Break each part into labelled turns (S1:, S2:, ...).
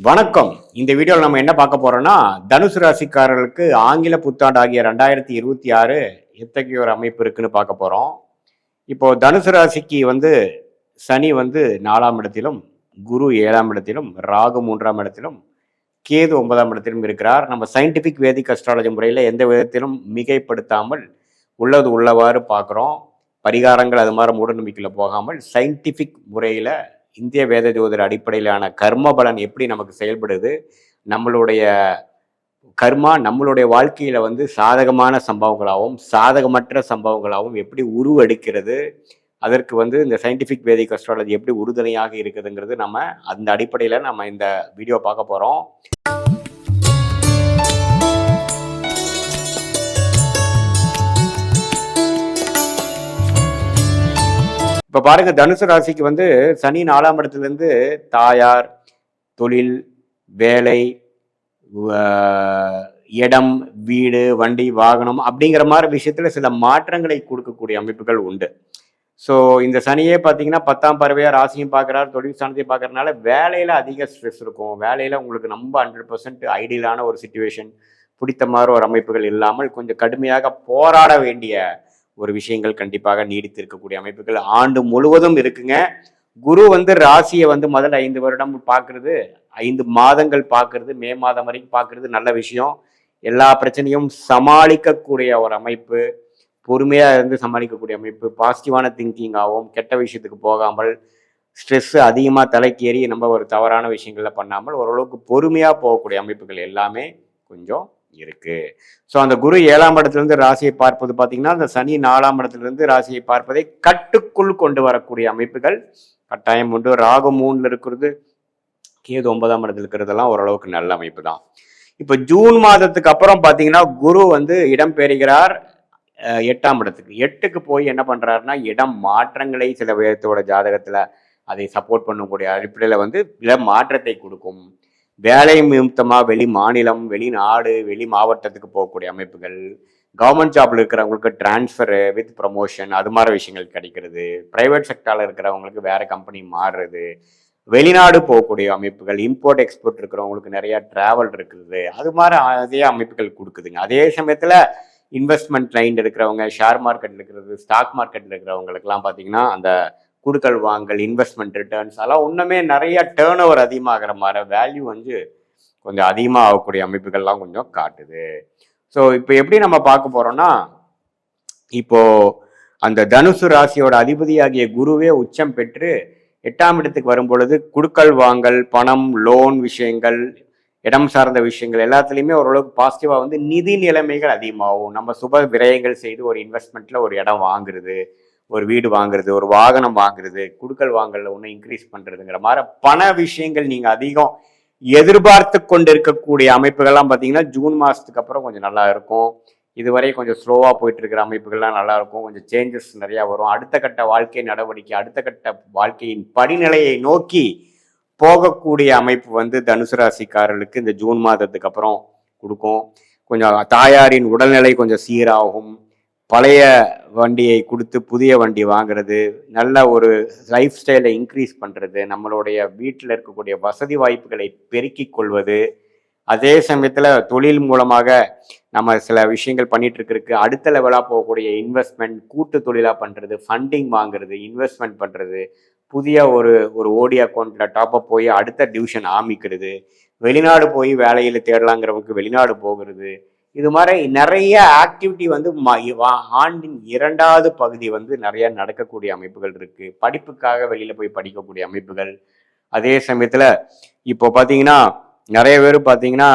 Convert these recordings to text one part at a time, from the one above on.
S1: வணக்கம். இந்த வீடியோவில் நம்ம என்ன பார்க்க போறோம்னா, தனுசு ராசிக்காரர்களுக்கு ஆங்கில புத்தாண்டு ஆகிய 2026 எத்தகைய ஒரு அமைப்பு இருக்குன்னு பார்க்க போறோம். இப்போ தனுசு ராசிக்கு சனி 4ஆம் இடத்திலும், குரு 7ஆம் இடத்திலும், ராகு 3ஆம் இடத்திலும், கேது 9ஆம் இடத்திலும் இருக்கிறார். நம்ம சயின்டிபிக் வேதிக் அஸ்ட்ராலஜி முறையில் எந்த விதத்திலும் மிகைப்படுத்தாமல் உள்ளது உள்ளவாறு பார்க்குறோம். பரிகாரங்கள் அது மாதிரி மூட நம்பிக்கையில் போகாமல் சயின்டிபிக் முறையில் இந்திய வேத ஜோதிட அடிப்படையிலான கர்ம பலன் எப்படி நமக்கு செயல்படுது, நம்மளுடைய கர்மா நம்மளுடைய வாழ்க்கையில சாதகமான சம்பவங்களாகவும் சாதகமற்ற சம்பவங்களாகவும் எப்படி உருவெடுக்கிறது, அதற்கு இந்த சயின்டிஃபிக் வேதிக் அஸ்ட்ராலஜி எப்படி உறுதுணையாக இருக்குதுங்கிறது நம்ம அந்த அடிப்படையில் நம்ம இந்த வீடியோ பார்க்க போகிறோம். இப்போ பாருங்க, தனுசு ராசிக்கு சனி 4ஆம் இடத்துலேருந்து தாயார், தொழில், வேலை, இடம், வீடு, வண்டி, வாகனம் அப்படிங்கிற மாதிரி விஷயத்துல சில மாற்றங்களை கொடுக்கக்கூடிய அமைப்புகள் உண்டு. ஸோ இந்த சனியே பார்த்தீங்கன்னா 10ஆம் பார்வையாக ராசியும் பார்க்குறாரு, தொழில் ஸ்தானத்தையும் பார்க்கறதுனால வேலையில் அதிக ஸ்ட்ரெஸ் இருக்கும். வேலையில் உங்களுக்கு ரொம்ப 100% ஐடியலான ஒரு சுச்சுவேஷன், பிடித்த மாதிரி ஒரு அமைப்புகள் இல்லாமல் கொஞ்சம் கடுமையாக போராட வேண்டிய ஒரு விஷயங்கள் கண்டிப்பாக நீடித்து இருக்கக்கூடிய அமைப்புகள் ஆண்டு முழுவதும் இருக்குங்க. குரு ராசியை முதல் 5 வருடம் பார்க்கறது, 5 மாதங்கள் பார்க்கறது, மே மாதம் வரைக்கும் பார்க்கறது நல்ல விஷயம். எல்லா பிரச்சனையும் சமாளிக்கக்கூடிய ஒரு அமைப்பு, பொறுமையாக சமாளிக்கக்கூடிய அமைப்பு, பாசிட்டிவான திங்கிங்காகவும் கெட்ட விஷயத்துக்கு போகாமல் ஸ்ட்ரெஸ் அதிகமாக தலைக்கேறி நம்ம ஒரு தவறான விஷயங்கள்ல பண்ணாமல் ஓரளவுக்கு பொறுமையாக போகக்கூடிய அமைப்புகள் எல்லாமே கொஞ்சம் இருக்கு. ஸோ அந்த குரு 7ஆம் இடத்திலிருந்து ராசியை பார்ப்பது பார்த்தீங்கன்னா, அந்த சனி 4ஆம் இடத்திலிருந்து ராசியை பார்ப்பதை கட்டுக்குள் கொண்டு வரக்கூடிய அமைப்புகள் கட்டாயம் உண்டு. ராகு 3ல் இருக்கிறது, கேது 9ஆம் இடத்துல இருக்கிறதெல்லாம் ஓரளவுக்கு நல்ல அமைப்பு தான். இப்போ ஜூன் மாதத்துக்கு அப்புறம் பார்த்தீங்கன்னா குரு இடம் பெறுகிறார் 8ஆம் இடத்துக்கு. 8க்கு போய் என்ன பண்றாருன்னா, இடம் மாற்றங்களை சில பேர்த்தோட ஜாதகத்துல அதை சப்போர்ட் பண்ணக்கூடிய அடிப்படையில் இட மாற்றத்தை கொடுக்கும். வேலை நிமித்தமாக வெளி மாநிலம், வெளிநாடு, வெளி மாவட்டத்துக்கு போகக்கூடிய அமைப்புகள், கவர்மெண்ட் ஜாப்ல இருக்கிறவங்களுக்கு டிரான்ஸ்ஃபரு வித் ப்ரமோஷன் அது மாதிரி விஷயங்கள் கிடைக்கிறது, பிரைவேட் செக்டாரில் இருக்கிறவங்களுக்கு வேற கம்பெனி மாறுறது, வெளிநாடு போகக்கூடிய அமைப்புகள், இம்போர்ட் எக்ஸ்போர்ட் இருக்கிறவங்களுக்கு நிறைய டிராவல் இருக்குது, அது மாதிரி அதே அமைப்புகள் கொடுக்குதுங்க. அதே சமயத்தில் இன்வெஸ்ட்மெண்ட் லைன் இருக்கிறவங்க, ஷேர் மார்க்கெட்டில் இருக்கிறது, ஸ்டாக் மார்க்கெட்டில் இருக்கிறவங்களுக்குலாம் பார்த்தீங்கன்னா அந்த குடுக்கல் வாங்கல், இன்வெஸ்ட்மெண்ட் ரிட்டர்ன்ஸ் அதெல்லாம் இன்னுமே நிறைய டேர்ன் ஓவர் அதிகமாகிற மாதிரி வேல்யூ கொஞ்சம் அதிகமாக ஆகக்கூடிய அமைப்புகள்லாம் கொஞ்சம் காட்டுது. ஸோ இப்போ எப்படி நம்ம பார்க்க போறோம்னா, இப்போ அந்த தனுசு ராசியோட அதிபதியாகிய குருவே உச்சம் பெற்று 8ஆம் இடத்துக்கு வரும் பொழுது குடுக்கல் வாங்கல், பணம், லோன் விஷயங்கள், இடம் சார்ந்த விஷயங்கள் எல்லாத்துலேயுமே ஓரளவுக்கு பாசிட்டிவாக நிதி நிலைமைகள் அதிகமாகும். நம்ம சுப விரயங்கள் செய்து ஒரு இன்வெஸ்ட்மெண்ட்ல ஒரு இடம் வாங்குறது, ஒரு வீடு வாங்குறது, ஒரு வாகனம் வாங்குறது, குடுக்கல் வாங்கல ஒன்று இன்க்ரீஸ் பண்றதுங்கிற மாதிரி பண விஷயங்கள் நீங்க அதிகம் எதிர்பார்த்து கொண்டு இருக்கக்கூடிய அமைப்புகள்லாம் பார்த்தீங்கன்னா ஜூன் மாசத்துக்கு அப்புறம் கொஞ்சம் நல்லா இருக்கும். இதுவரை கொஞ்சம் ஸ்லோவா போயிட்டு இருக்கிற அமைப்புகள்லாம் நல்லா இருக்கும். கொஞ்சம் சேஞ்சஸ் நிறைய வரும். அடுத்த கட்ட வாழ்க்கை நடவடிக்கை, அடுத்த கட்ட வாழ்க்கையின் படிநிலையை நோக்கி போகக்கூடிய அமைப்பு தனுசு ராசிக்காரர்களுக்கு இந்த ஜூன் மாதத்துக்கு அப்புறம் கொடுக்கும். கொஞ்சம் தாயாரின் உடல்நிலை கொஞ்சம் சீராகும். பழைய வண்டியை கொடுத்து புதிய வண்டி வாங்குறது, நல்ல ஒரு லைஃப் ஸ்டைலை இன்க்ரீஸ் பண்ணுறது, நம்மளுடைய வீட்டில் இருக்கக்கூடிய வசதி வாய்ப்புகளை பெருக்கிக் கொள்வது, அதே சமயத்தில் தொழில் மூலமாக நம்ம சில விஷயங்கள் பண்ணிட்டு இருக்கிறதுக்கு அடுத்த லெவலாக போகக்கூடிய இன்வெஸ்ட்மெண்ட், கூட்டு தொழிலாக பண்ணுறது, ஃபண்டிங் வாங்குறது, இன்வெஸ்ட்மெண்ட் பண்ணுறது, புதிய ஒரு ஓடி அக்கௌண்ட்டில் டாப்அப் போய் அடுத்த டிவிஷன் ஆரம்பிக்கிறது, வெளிநாடு போய் வேலையில் தேடலாங்கிறவங்களுக்கு வெளிநாடு போகிறது, இது மாதிரி நிறைய ஆக்டிவிட்டி ஆண்டின் 2வது பகுதி நிறைய நடக்கக்கூடிய அமைப்புகள் இருக்கு. படிப்புக்காக வெளியில போய் படிக்கக்கூடிய அமைப்புகள். அதே சமயத்துல இப்போ பாத்தீங்கன்னா நிறைய பேர் பாத்தீங்கன்னா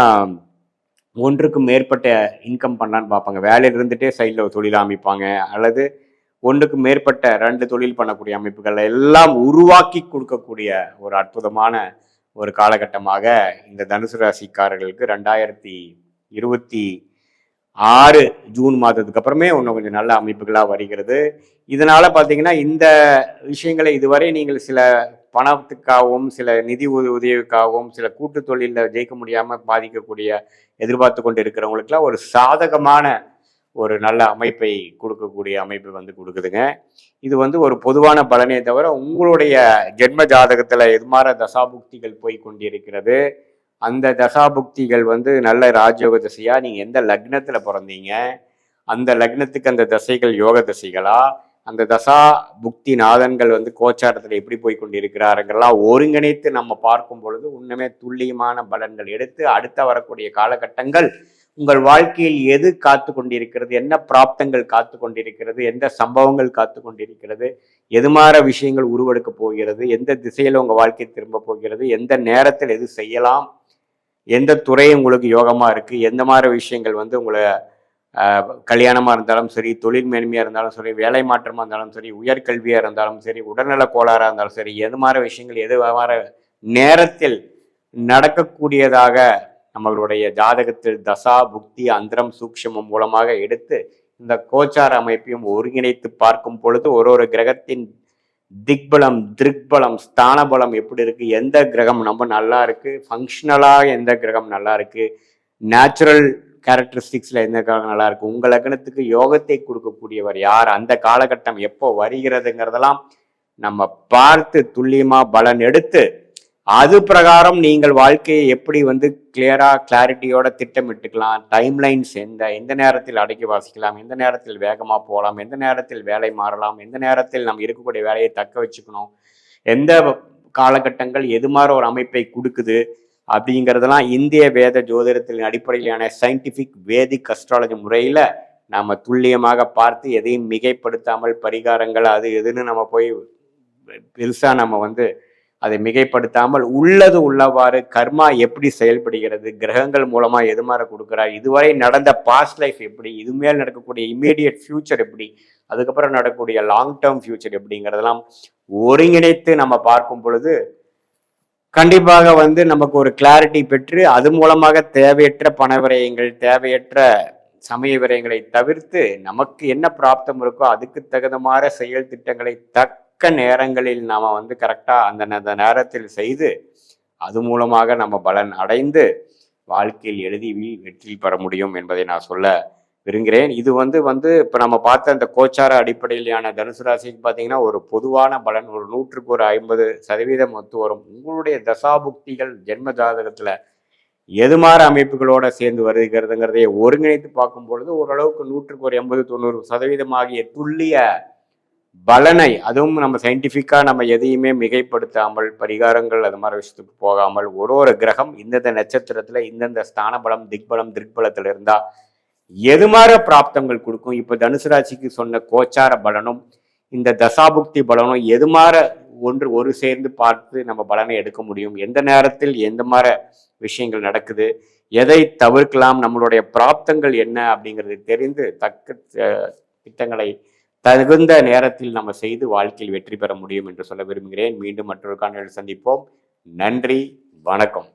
S1: ஒன்றுக்கு மேற்பட்ட இன்கம் பண்ணலான்னு பார்ப்பாங்க. வேலையில இருந்துட்டே சைட்ல தொழில் அமைப்பாங்க, அல்லது ஒன்றுக்கு மேற்பட்ட 2 தொழில் பண்ணக்கூடிய அமைப்புகள் எல்லாம் உருவாக்கி கொடுக்கக்கூடிய ஒரு அற்புதமான ஒரு காலகட்டமாக இந்த தனுசு ராசிக்காரர்களுக்கு 2026 ஜூன் மாதத்துக்கு அப்புறமே இன்னும் கொஞ்சம் நல்ல அமைப்புகளாக வருகிறது. இதனால பார்த்தீங்கன்னா இந்த விஷயங்களை இதுவரை நீங்கள் சில பணத்துக்காகவும், சில நிதி உதவிக்காகவும், சில கூட்டு தொழிலில் ஜெயிக்க முடியாமல் பாதிக்கக்கூடிய எதிர்பார்த்து கொண்டு இருக்கிறவங்களுக்குலாம் ஒரு சாதகமான ஒரு நல்ல அமைப்பை கொடுக்கக்கூடிய அமைப்பு கொடுக்குதுங்க. இது ஒரு பொதுவான பலனே தவிர உங்களுடைய ஜென்ம ஜாதகத்தில் எது மாதிரி தசாபுக்திகள் போய் கொண்டிருக்கிறது, அந்த தசாபுக்திகள் வந்து நல்ல ராஜயோக திசையா, நீங்க எந்த லக்னத்துல பிறந்தீங்க, அந்த லக்னத்துக்கு அந்த தசைகள் யோக திசைகளா, அந்த தசா புக்தி நாதன்கள் வந்து கோச்சாரத்துல எப்படி போய் கொண்டிருக்கிறாருங்கெல்லாம் ஒருங்கிணைத்து நம்ம பார்க்கும் பொழுது உண்மையே துல்லியமான பலன்கள் எடுத்து அடுத்த வரக்கூடிய காலகட்டங்கள் உங்கள் வாழ்க்கையில் எது காத்து கொண்டிருக்கிறது, என்ன பிராப்தங்கள் காத்து கொண்டிருக்கிறது, எந்த சம்பவங்கள் காத்து கொண்டிருக்கிறது, எது மாதிரி விஷயங்கள் உருவெடுக்க போகிறது, எந்த திசையில உங்க வாழ்க்கை திரும்ப போகிறது, எந்த நேரத்தில் எது செய்யலாம், எந்த துறை உங்களுக்கு யோகமா இருக்கு, எந்த மாதிரி விஷயங்கள் வந்து உங்களை கல்யாணமா இருந்தாலும் சரி, தொழில் மேன்மையா இருந்தாலும் சரி, வேலை மாற்றமா இருந்தாலும் சரி, உயர்கல்வியா இருந்தாலும் சரி, உடல்நல கோளாறா இருந்தாலும் சரி, எது மாதிரி விஷயங்கள் எது மாதிரி நேரத்தில் நடக்கக்கூடியதாக நம்மளுடைய ஜாதகத்தில் தசா புக்தி அந்தரம் சூக்ஷமம் மூலமாக எடுத்து இந்த கோச்சார அமைப்பையும் ஒருங்கிணைத்து பார்க்கும் பொழுது ஒரு கிரகத்தின் திக்பலம் திருக்பலம் ஸ்தான பலம் எப்படி இருக்கு, எந்த கிரகம் நம்ம நல்லா இருக்கு, ஃபங்க்ஷனலா எந்த கிரகம் நல்லா இருக்கு, நேச்சுரல் கேரக்டரிஸ்டிக்ஸ்ல எந்த கிரகம் நல்லா இருக்கு, உங்க லக்னத்துக்கு யோகத்தை கொடுக்கக்கூடியவர் யார், அந்த காலகட்டம் எப்போ வருகிறதுங்கிறதெல்லாம் நம்ம பார்த்து துல்லியமா பலன் எடுத்து அது பிரகாரம் நீங்கள் வாழ்க்கையை எப்படி வந்து கிளாரிட்டியோட திட்டமிட்டுக்கலாம், டைம்லைன்ஸ் எந்த நேரத்தில் அடக்கி வாசிக்கலாம், எந்த நேரத்தில் வேகமாக போகலாம், எந்த நேரத்தில் வேலை மாறலாம், எந்த நேரத்தில் நம்ம இருக்கக்கூடிய வேலையை தக்க வச்சுக்கணும், எந்த காலகட்டங்கள் எது மாதிரி ஒரு அமைப்பை கொடுக்குது அப்படிங்கிறதெல்லாம் இந்திய வேத ஜோதிடத்தின் அடிப்படையிலான சயின்டிஃபிக் வேதிக் அஸ்ட்ராலஜி முறையில் நம்ம துல்லியமாக பார்த்து எதையும் மிகைப்படுத்தாமல் பரிகாரங்கள் அது எதுன்னு நம்ம போய் பெருசாக நம்ம வந்து அதை மிகைப்படுத்தாமல் உள்ளது உள்ளவாறு கர்மா எப்படி செயல்படுகிறது, கிரகங்கள் மூலமா எது மாதிரி கொடுக்குறார், இதுவரை நடந்த பாஸ்ட் லைஃப் எப்படி, இது மேல் நடக்கக்கூடிய இம்மீடியட் ஃபியூச்சர் எப்படி, அதுக்கப்புறம் நடக்கக்கூடிய லாங் டேர்ம் ஃபியூச்சர் எப்படிங்கிறதெல்லாம் ஒருங்கிணைத்து நம்ம பார்க்கும் பொழுது கண்டிப்பாக வந்து நமக்கு ஒரு கிளாரிட்டி பெற்று அது மூலமாக தேவையற்ற பண விரயங்கள் தேவையற்ற சமய விரயங்களை தவிர்த்து நமக்கு என்ன பிராப்தம் இருக்கோ அதுக்கு தகுந்த மாதிரி செயல் திட்டங்களை நேரங்களில் நாம வந்து கரெக்டா அந்த நேரத்தில் செய்து அது மூலமாக நம்ம பலன் அடைந்து வாழ்க்கையில் எழுதி வெற்றி பெற முடியும் என்பதை நான் சொல்ல விரும்புகிறேன். இது வந்து இப்ப நம்ம பார்த்த அந்த கோச்சார அடிப்படையிலான தனுசு ராசிக்கு பார்த்தீங்கன்னா ஒரு பொதுவான பலன் ஒரு 100க்கு 50% ஒத்து வரும். உங்களுடைய தசாபுக்திகள் ஜென்ம ஜாதகத்துல எது மாதிரி அமைப்புகளோட சேர்ந்து வருகிறதுங்கிறதைய ஒருங்கிணைத்து பார்க்கும் பொழுது ஓரளவுக்கு 100க்கு 80-90% ஆகிய துல்லிய பலனை, அதுவும் நம்ம சயின்டிஃபிக்கா நம்ம எதையுமே மிகைப்படுத்தாமல் பரிகாரங்கள் அது மாதிரி விஷயத்துக்கு போகாமல் ஒரு கிரகம் இந்தந்த நட்சத்திரத்துல இந்தந்த ஸ்தான பலம் திக்பலம் திருக்பலத்துல இருந்தா எது மாதிரி பிராப்தங்கள் கொடுக்கும். இப்ப தனுசு ராசிக்கு சொன்ன கோச்சார பலனும் இந்த தசாபுக்தி பலனும் எது மாதிரி ஒரு சேர்ந்து பார்த்து நம்ம பலனை எடுக்க முடியும், எந்த நேரத்தில் எந்த மாதிரி விஷயங்கள் நடக்குது, எதை தவிர்க்கலாம், நம்மளுடைய பிராப்தங்கள் என்ன அப்படிங்கிறது தெரிந்து தக்க திட்டங்களை தகுந்த நேரத்தில் நம்ம செய்து வாழ்க்கையில் வெற்றி பெற முடியும் என்று சொல்ல விரும்புகிறேன். மீண்டும் மற்றொரு காணொளியில் சந்திப்போம். நன்றி, வணக்கம்.